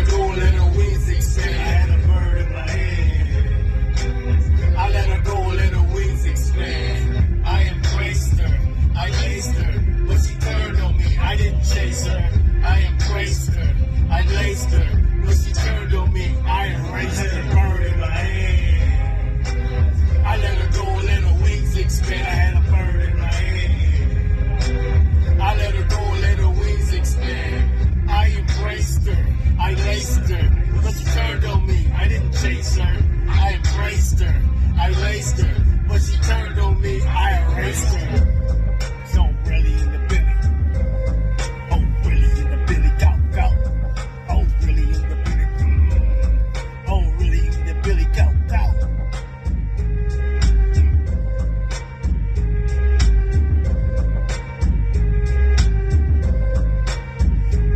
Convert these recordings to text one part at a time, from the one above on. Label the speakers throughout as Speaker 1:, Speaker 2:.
Speaker 1: her go, let her wings expand. I had a bird in my hand. I let her go, let her wings expand. I embraced her, I laced her, but she turned on me. I didn't chase her. I embraced her, I laced her, but she turned on me. I erased her, bird in my hand. I let her go, let her wings expand. I had a bird in my hand. I let her go, let her wings expand. I embraced her, I laced her, but she turned on me. I didn't chase her. I embraced her, I laced her, but she turned on me. I erased her. So really in the Billy. Oh, really in the Billy. Go, go. Oh, really in the Billy. Oh, really in the Billy. Go, go.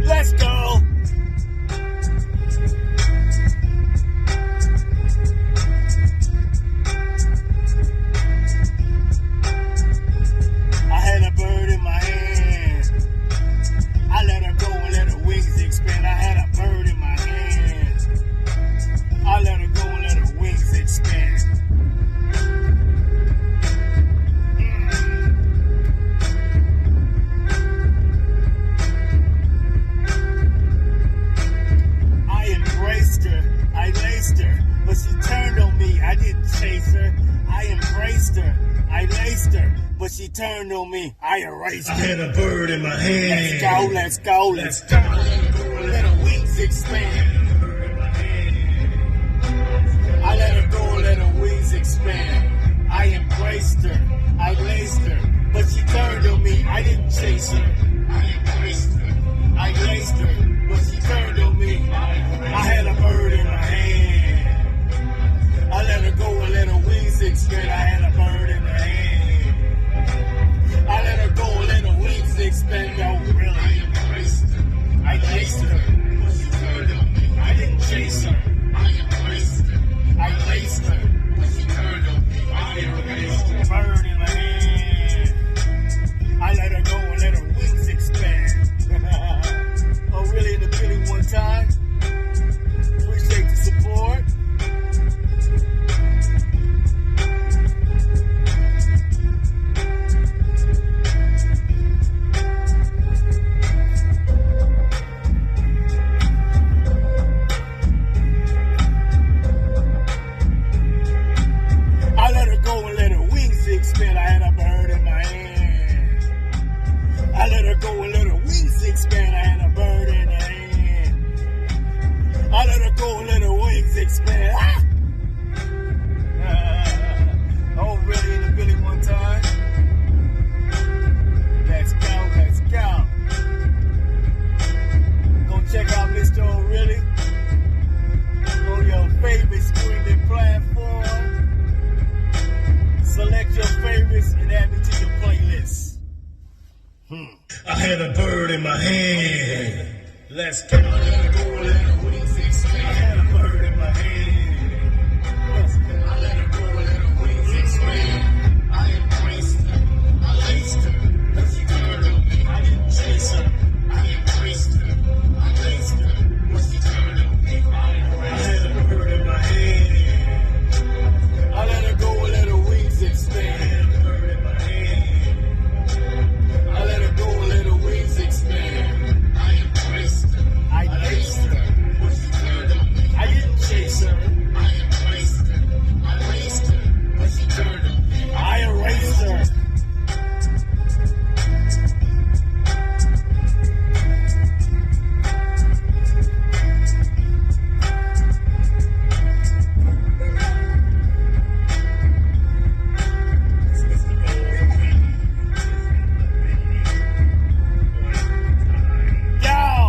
Speaker 1: Let's go. I had a bird in my hand. I let her go and let her wings expand. I had a bird in my hand. I let her go and let her wings expand. I embraced her, I laced her, but she turned on me. I didn't chase her. I embraced her, I laced her, but she turned on me. I erased her. I had a bird in my hand. Let's go, let's go, let's go. Let her wings expand. I let her go, let her wings expand. I embraced her, I laced her, but she turned on me. I didn't chase her. I embraced her, I laced her, but she turned on me. I had a bird in my hand. I let her go and let her wings expand. I had a bird in my hand. I let her go and let her wings expand. Oh, really? I embraced her, I laced her, but she turned on me. I didn't chase her. I embraced her, I laced her, but she turned on me. I erased her. Bird in my hand. I let her go and let her wings expand. Oh, really in the Billy one time? Appreciate the support. I let her go and let her wings expand. I had a bird in my hand. I let her go and let her wings expand. I had a bird in her hand. I let her go and let her wings expand. Oh, really in the Billy one time? Let's go, let's go. Go check out Mr.OhRealay on your favorite streaming platform. Select your favorites and add me to your playlist. I had a bird in my hand. Let's go.